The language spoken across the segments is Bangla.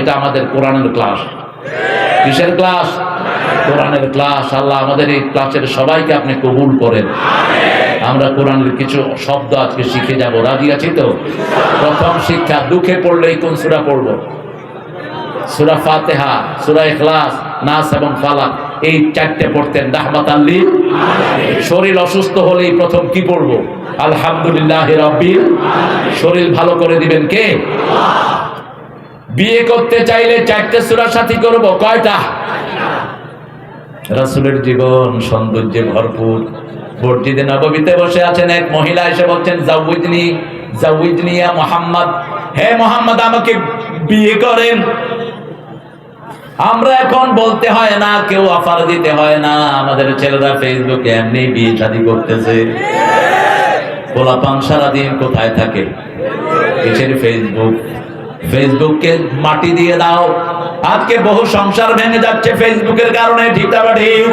এটা আমাদের কোরআনের ক্লাস। কিসের ক্লাস? কোরআনের ক্লাস। আল্লাহ আমাদের এই ক্লাসের সবাইকে আপনি কবুল করেন। আমরা কোরআনের কিছু শব্দ আজকে শিখে যাব, রাজি আছি তো? প্রথম শিক্ষা, দুঃখে পড়লে কোন সূরা পড়বো? সূরা ফাতিহা, সূরা ইখলাস, নাস এবং ফালাক, এই চারটে পড়তেন রাহমাতাল লিল আলামিন। শরীর অসুস্থ হলেই প্রথম কি পড়বো? আলহামদুলিল্লাহি রাব্বিল আলামিন। শরীর ভালো করে দিবেন কে? আল্লাহ। বিয়ে করতে চাইলে চারটে সূরা সাথী করব, কয়টা? রাসূলের জীবন সৌন্দর্যে ভরপুর। মসজিদে নববীতে বসে আছেন, এক মহিলা এসে বলছেন, জাউইজনি জাউইজনি ইয়া মুহাম্মদ, হে মুহাম্মদ আমাকে বিয়ে করেন। আমরা এখন বলতে হয় না, কেউ অফার দিতে হয় না, আমাদের ছেলেরা ফেসবুকে এমনি বিয়ে শাদী করতেছে। পোলাপান সারাদিন কোথায় থাকে? কিসের ফেসবুক? ফেসবুককে মাটি দিয়ে দাও। আজকে বহু সংসার ভেঙে যাচ্ছে ফেসবুকের কারণে, ঠিক না ঠিক?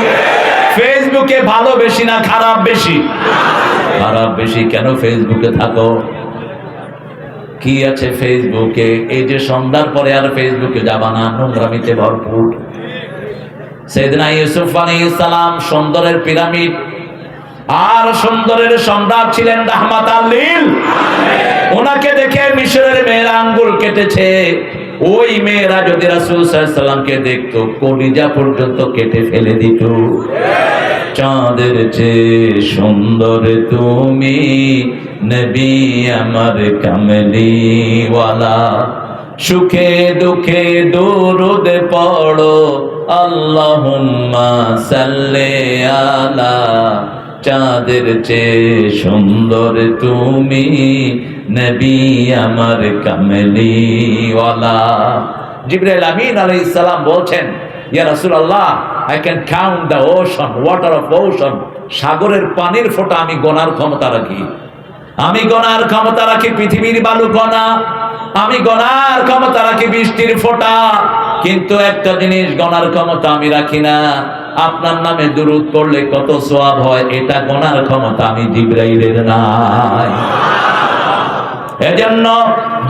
ফেসবুকে ভালো বেশি না খারাপ বেশি? খারাপ বেশি। কেন ফেসবুকে থাকো? কি আছে ফেসবুকে? এই যে সন্ধ্যার পরে আর ফেসবুকে যাবা না, নোংরামিতে ভরপুর। সাইয়েদনা ইউসুফ আলাইহিস সালাম সুন্দরের পিরামিড আর সুন্দরের সম্রাট ছিলেন রাহমাতাল লিল আলামিন। ওনাকে দেখে মিশরের মেয়েরা আঙ্গুল কেটেছে। ওই মেয়েরা যদি রাসূল সাল্লাল্লাহু আলাইহি সাল্লামকে দেখতো, কলিজা পর্যন্ত কেটে ফেলে দিত। চাঁদের চেয়ে সুন্দর তুমি নবী আমার কামলিওয়ালা, সুখে দুঃখে দরুদ পড়ো আল্লাহুম্মা সাল্লি আলা। চাঁদের চেয়ে সুন্দর তুমি নবী আমার কামলিওয়ালা। জিবরাইল আমিন আলাইহিস সালাম বলছেন, ইয়া রাসূলুল্লাহ, I can count the ocean, water of ocean. সাগরের পানির ফোঁটা আমি গোনার ক্ষমতা রাখি। আমি গোনার ক্ষমতা রাখি পৃথিবীর বালু কণা, আমি গোনার ক্ষমতা রাখি বৃষ্টির ফোঁটা, কিন্তু একটা জিনিস গোনার ক্ষমতা আমি রাখি না, আপনার নামে দুরূদ পড়লে কত সওয়াব হয়, এটা গোনার ক্ষমতা আমি জিবরাইলের নাই। এজন্য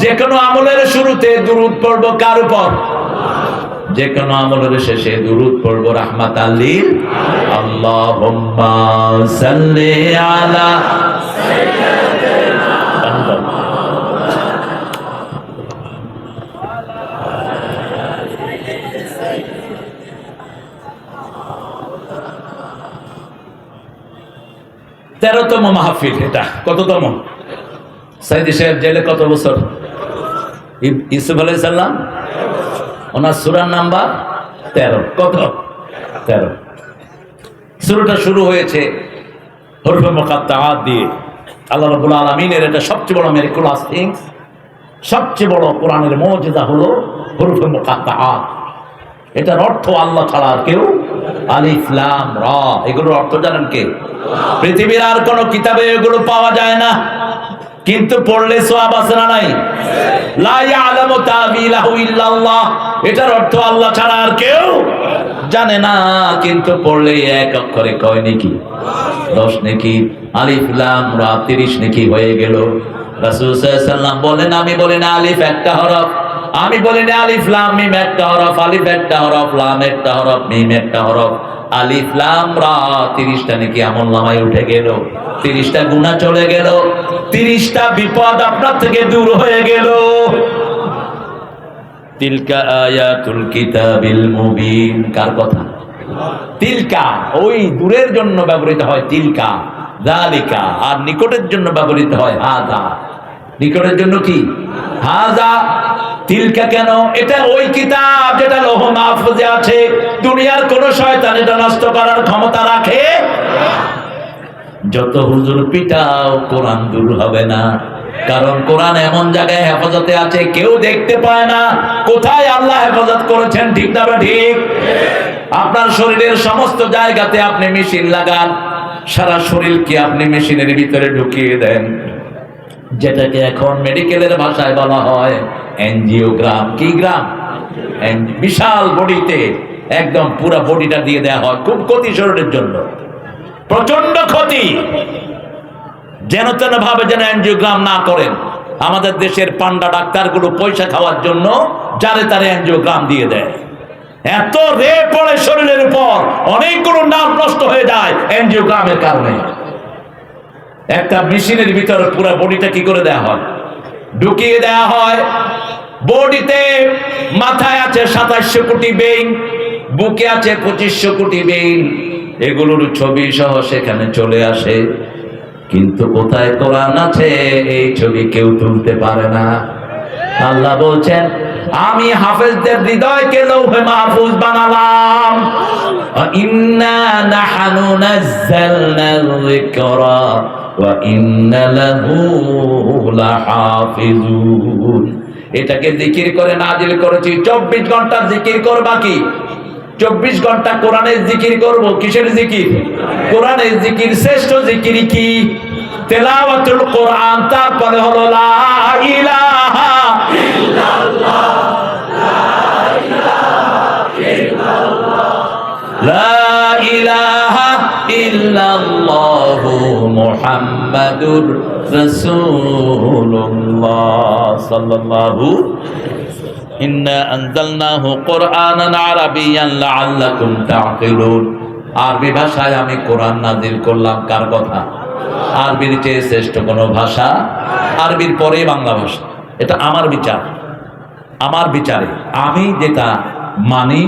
যে কোনো আমলের শুরুতে দুরূদ পড়বো কার উপর? যে কোনো আমলের শেষে দুরূদ পড়বো রাহমাতাল লিল আলামিন। আল্লাহুম্মা সাল্লি আলা সাইয়্যিদিনা তেরোতম মাহফিল। এটা কততম? সাইদি সাহেব জেলে কত বছর? ইউসুফ আলাইহিস সালাম, ওনার সূরার নাম্বার 13। কত? 13। সূরাটা শুরু হয়েছে হরফে মুকাত্তাআত দিয়ে। আল্লাহ রাব্বুল আলামিনের এটা সবচেয়ে বড় মিরাকুলাস থিংস, সবচেয়ে বড় কোরআনের মুজিজা হলো হরফে মুকাত্তাআত। এটার অর্থ আল্লাহ ছাড়া আর কেউ, আলিফ লাম রা, এগুলোর অর্থ জানেন কে? পৃথিবীর আর কোন কিতাবে এগুলো পাওয়া যায় না, কিন্তু পড়লে সওয়াব আছে না নাই? লা ইয়ালামু তাবিলাহু ইল্লাল্লাহ, এটার অর্থ আল্লাহ ছাড়া আর কেউ জানে না, কিন্তু পড়লে এক অক্ষরে কয় নেকি? 10 নেকি। আলিফ লাম রা 30 নেকি হয়ে গেল। রাসূল সাল্লাল্লাহু আলাইহি সাল্লাম বলেন, আমি বলি না আলিফ একটা হরফ, আমি বলি না আলিফ লাম মিম একটা হরফ, আলিফ একটা হরফ, লাম একটা হরফ, মিম একটা হরফ, আলিফ লাম রা 30টা নাকি আমলনামায় উঠে গেল, 30টা গুনাহ চলে গেল, 30টা বিপদ আপনার থেকে দূর হয়ে গেল। তিলকা আয়াতুল কিতাবিল মুবিন। কার কথা? তিলকা ওই দূরের জন্য ব্যবহৃত হয় তিলকা, যালিকা, আর নিকটের জন্য ব্যবহৃত হয় হাযা। নিকটের জন্য কি? হাযা। তিলকা কেন? এটা ওই কিতাব যেটা লৌহ মাহফুজে আছে। দুনিয়ার কোন শয়তান এটা নষ্ট করার ক্ষমতা রাখে? যত হুজুর পিটাও কোরআন দূর হবে না, কারণ কোরআন এমন জায়গায় হেফাজতে আছে কেউ দেখতে পায় না। কোথায় আল্লাহ হেফাজত করেছেন, ঠিক না ঠিক? আপনার শরীরের সমস্ত জায়গাতে আপনি মেশিন লাগান, সারা শরীরকে আপনি মেশিনের ভিতরে ঢুকিয়ে দেন, যেটাকে এখন মেডিকেলের ভাষায় বলা হয় এনজিওগ্রাম। কি গ্রাম? বিশাল বডিতে একদম পুরো বডিটা দিয়ে দেওয়া হয়। খুব ক্ষতি শরীরের জন্য, প্রচন্ড ক্ষতি। যেন তেন ভাবে যেন এনজিওগ্রাম না করেন। আমাদের দেশের পান্ডা ডাক্তারগুলো পয়সা খাওয়ার জন্য যারে তারে এনজিওগ্রাম দিয়ে দেয়। এত রেপ পড়ে শরীরের উপর, অনেকগুলো নাম নষ্ট হয়ে যায় এনজিওগ্রামের কারণে। একটা মেশিনের ভিতরে পুরো বডিটা কি করে দেয়া হয়, ঢুকিয়ে দেয়া হয়। বডিতে মাথায় আছে 2700 কোটি বেইন, বুকে আছে 2500 কোটি বেইন, এগুলোর ছবি সহ সেখানে চলে আসে। কিন্তু কোথায় কোরআন আছে এই ছবি কেউ তুলতে পারে না। আল্লাহ বলছেন আমি হাফেজদের হৃদয়কে লৌহে মাহফুজ বানালাম। ইন্না নাহনু নাযালনাল যিকরা ওয়া ইন্না লাহু লাহাফিজুন। এটাকে জিকির করে নাজিল করেছি। 24 ঘন্টা জিকির করবা কি? 24 ঘন্টা কোরআনের জিকির করব। কিসের জিকির? কোরআনের জিকির। শ্রেষ্ঠ জিকির কি? তেলাওয়াতুল কোরআন। তারপরে হলো লা ইলাহা ইল্লাল্লাহ, লা ইলাহা ইল্লাল্লাহ মুহাম্মাদুর রাসূলুল্লাহ সাল্লাল্লাহু। ইন্না আনজালনাহু কুরআনান আরাবিয়ান লাআল্লাকুম তা'কিলুন। আরবি ভাষায় আমি কোরআন নাযিল করলাম। কার কথা? আরবির চেয়ে শ্রেষ্ঠ কোন ভাষা? আরবির পরে বাংলা ভাষা। এটা আমার বিচার, আমার বিচারে আমি যেটা মানি,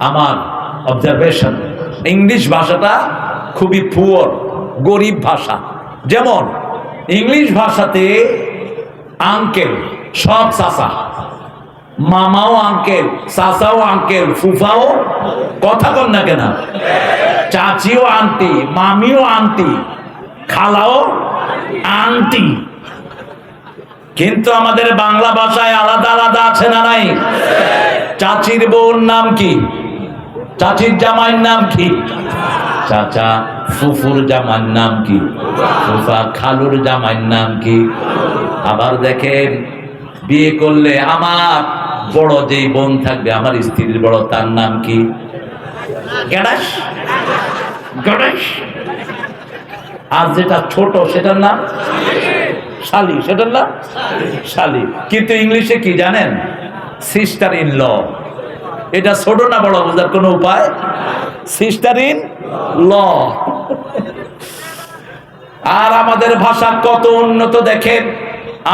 আমার অবজারভেশন। ইংলিশ ভাষাটা খুবই পুয়ার, গরিব ভাষা। যেমন ইংলিশ ভাষাতে আঙ্কেল সব চাচা, মামাও আঙ্কেল, চাচাও আঙ্কেল, ফুফাও, কথা কন না কেন, চাচিও আন্টি, মামিও আন্টি, খালাও আন্টি। কিন্তু আমাদের বাংলা ভাষায় আলাদা আলাদা আছে না নাই? চাচির বউর নাম কি? চাচির জামাইয়ের নাম কি? চাচা। ফুফুর জামাইয়ের নাম কি? ফুফা। খালুর জামাইয়ের নাম কি? আবার দেখেন বিয়ে করলে আমার বড় যেই বোন থাকবে, আমার স্ত্রীর বড়, তার নাম কি? গেড়াস, গড়াস। আর যেটা ছোট সেটার নাম শালি, সেটার নাম শালি। কিন্তু ইংলিশে কি জানেন? Sister in law. এটা ছোট না বড় বোঝার কোনো উপায়? সিস্টার ইন ল। আর আমাদের ভাষা কত উন্নত দেখেন।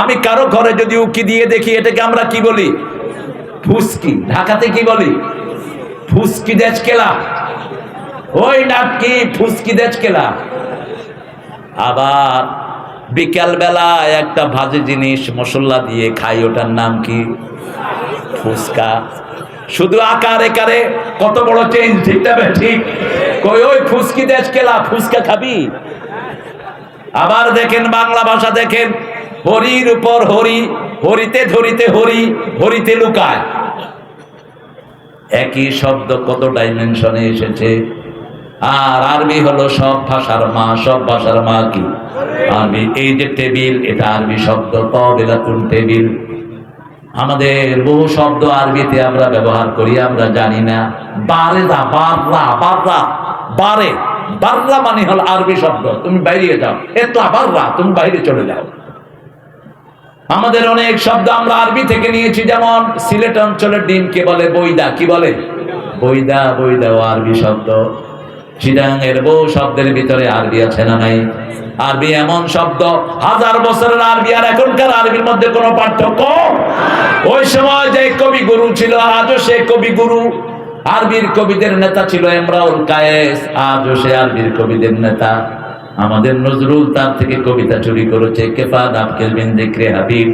আমি কারো ঘরে যদি উকি দিয়ে দেখি, এটাকে আমরা কি বলি? ফুসকি। ঢাকাতে কি বলি? ফুসকি দেশ কেলা। ওই নাকি ফুসকি দেশ কেলা। আবার বিকাল বেলা একটা ভাজি জিনিস মশলা দিয়ে খাই, ওটার নাম কি? ফুসকা। শুধু আকারে কারে কত বড় চেঞ্জ, ঠিক না? ঠিক। কই ওই ফুসকি দেশ কেলা, ফুসকা খাবি? আবার দেখেন বাংলা ভাষা দেখেন, হরির উপর হরি, হরিতে ধরিতে হরি, হরিতে লুকায়। একই শব্দ কত ডাইমেনশনে এসেছে। আর আরবি হলো সব ভাষার মা। সব ভাষার মা কি? আরবি। এই যে টেবিল, এটা আরবি শব্দ, তাবিলাতুন টেবিল। আমাদের বহু শব্দ আরবিতে আমরা ব্যবহার করি, আমরা জানি না। বারেদা, বাররা, বাররা, বারে, বাররা মানে হলো আরবি শব্দ। তুমি বাইরে যাও, এতলা বাররা, তুমি বাইরে চলে যাও। আমাদের অনেক শব্দ আমরা আরবি থেকে নিয়েছি। যেমন সিলেট অঞ্চলের ডিমকে বলে বৈদা। কি বলে? বৈদা। বৈদা ও আরবি শব্দ। চিটাঙের বহু শব্দের ভিতরে আরবি আছে না নাই? আরবি এমন শব্দ, 1000 বছরের আরবি আর এখনকার আরবির মধ্যে কোনো পার্থক্য। ওই সময় যে কবি গুরু ছিল, আজও সে কবি গুরু। আরবির কবিদের নেতা ছিল ইমরাউল কায়েস, আজও সে আরবির কবিদের নেতা। আমাদের নজরুল তার থেকে কবিতা চুরি করেছে। কেফা নাফকেল বিন যিকরে হাবিব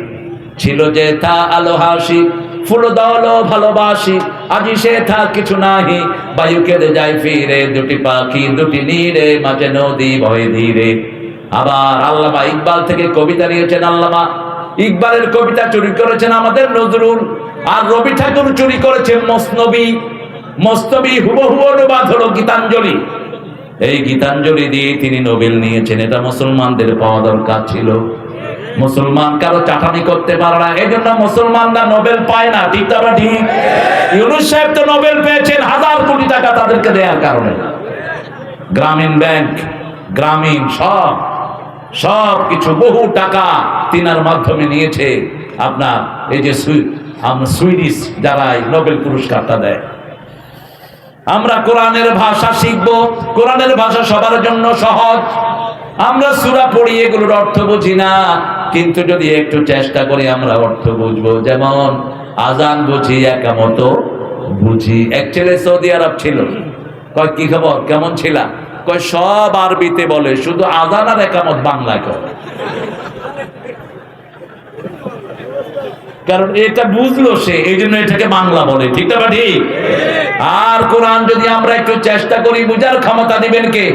ছিল যে তা আলো হাসি, ফুল দলো ভালোবাসি, আজি সে থা কিছু নাহি, বায়ুকে যায় ফিরে, দুটি পাখি দুটি নীরে, মাঝে নদী ভয় ধীরে। আবার আল্লামা ইকবাল থেকে কবিতা নিয়েছেন। আল্লামা ইকবালের কবিতা চুরি করেছেন আমাদের নজরুল। আর রবি ঠাকুর চুরি করেছেন মসনবী। মসনবী হুবহু অনুবাদ হলো গীতাঞ্জলি। এই গীতাঞ্জলি দিয়ে তিনি নোবেল নিয়েছেন। এটা মুসলমানদের পাওয়া দরকার ছিল। মুসলমান কারো চাটানি করতে পারে না, এই জন্য মুসলমানরা নোবেল পায় না। ঠিক না? ঠিক। ইউনূস সাহেব তো নোবেল পেয়েছেন 1000 কোটি টাকা তাদেরকে দেওয়ার কারণে। গ্রামীণ ব্যাংক, গ্রামীণ সব কিছু বহু টাকা তিনার মাধ্যমে নিয়েছে। আপনার এই যে আমরা সুইডিশ যারা নোবেল পুরস্কারটা দেয়। আমরা কোরআনের ভাষা শিখবো, কোরআনের ভাষা সবার জন্য সহজ। আমরা সূরা পড়ি, এগুলোর অর্থ বুঝি না, কিন্তু যদি একটু চেষ্টা করি আমরা অর্থ বুঝবো। যেমন আজান বুঝি, একামত বুঝি। এক ছেলে সৌদি আরব ছিল, কয় কি খবর, কেমন ছিলা? কয় সব আরবিতে বলে, শুধু আজান আর একামত বাংলায় কয়। কারণ এটা বুঝলো সে, এই জন্য এটাকে বাংলা বলে, ঠিক না ঠিক? আর কোরআন যদি আমরা একটু চেষ্টা করি, বুঝার ক্ষমতা দিবেন কে?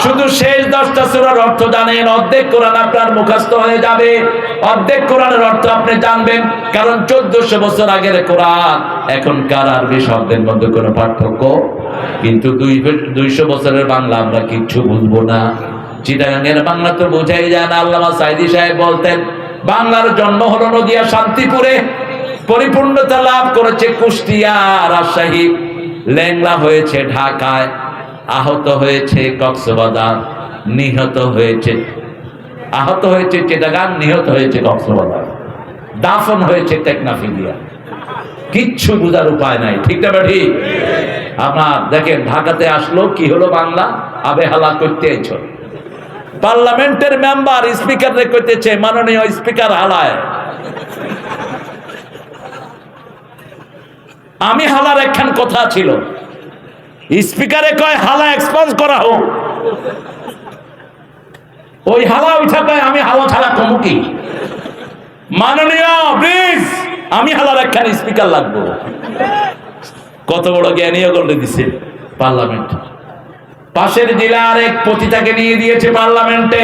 শুধু শেষ 10টা সূরার অর্থ জানেন, অর্ধেক কোরআন আপনার মুখস্থ হয়ে যাবে, অর্ধেক কোরআনের অর্থ আপনি জানবেন। কারণ 1400 বছর আগের কোরআন এখনকার আরবি শব্দের মধ্যে কোনো পার্থক্য, কিন্তু 200 বছরের বাংলা আমরা কিচ্ছু বুঝবো না। চিটাগাঙ্গের বাংলা তো বোঝাই যায় না। আল্লামা সাইদি সাহেব বলতেন, বাংলার জন্ম হলো নদিয়া শান্তিপুরে, পরিপূর্ণতা লাভ করেছে কুষ্টিয়া রাজশাহী, ল্যাংলা হয়েছে ঢাকায়, আহত হয়েছে কক্সবাজার, আহত হয়েছে চিটাগাং, নিহত হয়েছে কক্সবাজার, দাফন হয়েছে টেকনাফিলিয়া। কিচ্ছু বুঝার উপায় নাই, ঠিক না ঠিক? আপনার দেখেন ঢাকাতে আসলো, কি হলো বাংলা, আবে হালা করতে এসো। পার্লামেন্টের মেম্বার স্পিকার রে কইতেছে, মাননীয় স্পিকার হালায়। আমি হালার একখান কথা ছিল, স্পিকারে কয় হালা এক্সপোজ করা হোক, ওই হালা উঠা কয় আমি হালা ছাড়া কমু কি? মাননীয় প্লিজ, আমি হালার একখান স্পিকার লাগবো। কত বড় জ্ঞানীয় করলে দিছে পার্লামেন্ট। পাশের জেলার এক পতিতাকে নিয়ে দিয়েছে পার্লামেন্টে,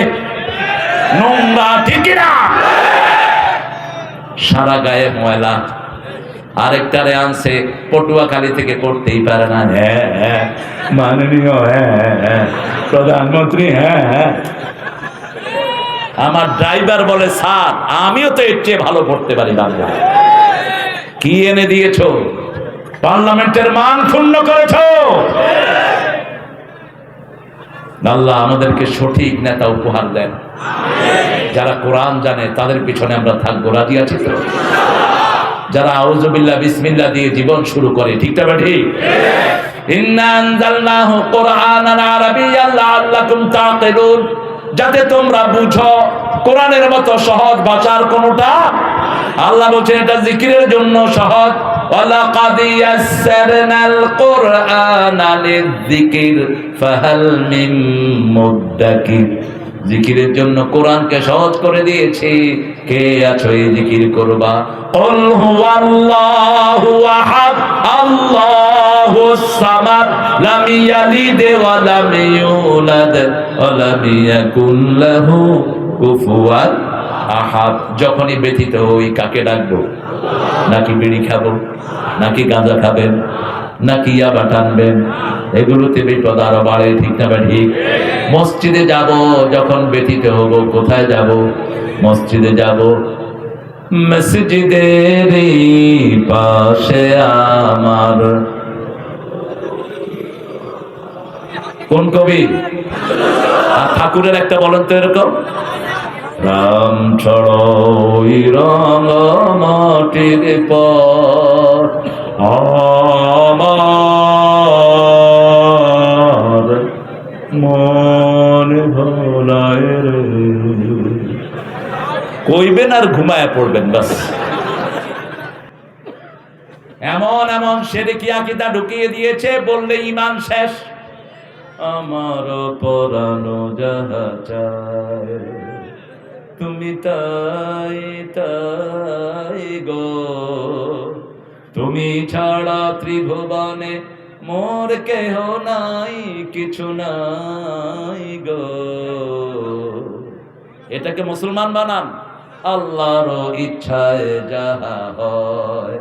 নোংরা, ঠিক না? সারা গায়ে ময়লা। আরেকটারে আনছে পটুয়াখালী থেকে, করতেই পারে না, হ্যাঁ মাননীয়, হ্যাঁ প্রধানমন্ত্রী, হ্যাঁ। আমার ড্রাইভার বলে, স্যার আমিও তো এর চেয়ে ভালো পড়তে পারি বাংলা। কি এনে দিয়েছো? পার্লামেন্টের মান ক্ষুণ্ণ করেছো। আল্লাহ আমাদেরকে সঠিক নেতা উপহার দেন, যারা কোরআন জানে, তাদের পিছনে আমরা থাকবো, রাজি আছি তো? যারা আউযুবিল্লাহ বিসমিল্লাহ দিয়ে জীবন শুরু করে, ঠিক না ঠিক? ইন্না আনজালনাহু কুরআনান আরাবিয়্যান লাআল্লাকুম তাকিলুন, যাতে তোমরা বুঝো। কোরআনের মতো সহজ ভাষার কোনটা, আল্লাহ বলছেন এটা জিকিরের জন্য সহজ। ওয়ালাকাদ ইয়াসসারনাল কুরআনা লিযিকির ফাহাল মিন মুদ্দাকির, জিকিরের জন্য কোরআনকে সহজ করে দিয়েছি, কে আছো এই জিকির করবা? কুল হুয়াল্লাহু আহাদ আল্লাহুস সামাদ লাম ইয়ালিদ ওয়া লাম ইউলাদ ওয়া লাম ইয়াকুল লাহু কুফুয়ান আহাদ। যখনই ব্যথিত হই কাকে ডাকবো? নাকি বিড়ি খাবো, নাকি গাঁজা খাবেন, নাকি ইয়াবা টানবেন? এগুলোতে বিপদ আরো বাড়ে, ঠিক না ঠিক? মসজিদে যাব যখন ব্যথিত হব, কোথায় যাব? মসজিদে যাব। মসজিদের পাশে আমার, কোন কবি? আর ঠাকুরের একটা বলেন তো এরকম, রাম ছড়ই রঙ মাটির পথ আমার মন ভোলায় রে। কইবেন আর ঘুমায় পড়বেন, বাস। এমন এমন শিরকি আকীদা ঢুকিয়ে দিয়েছে, বললে ঈমান শেষ। আমার পরানো যাহা চায় তুমি তাই তাই গো, তুমি ছাড়া ত্রিভুবনে মোর কেহ নাই, কিছু নাই গো। এটাকে মুসলমান বানান, আল্লাহর ইচ্ছায় যাহা হয়।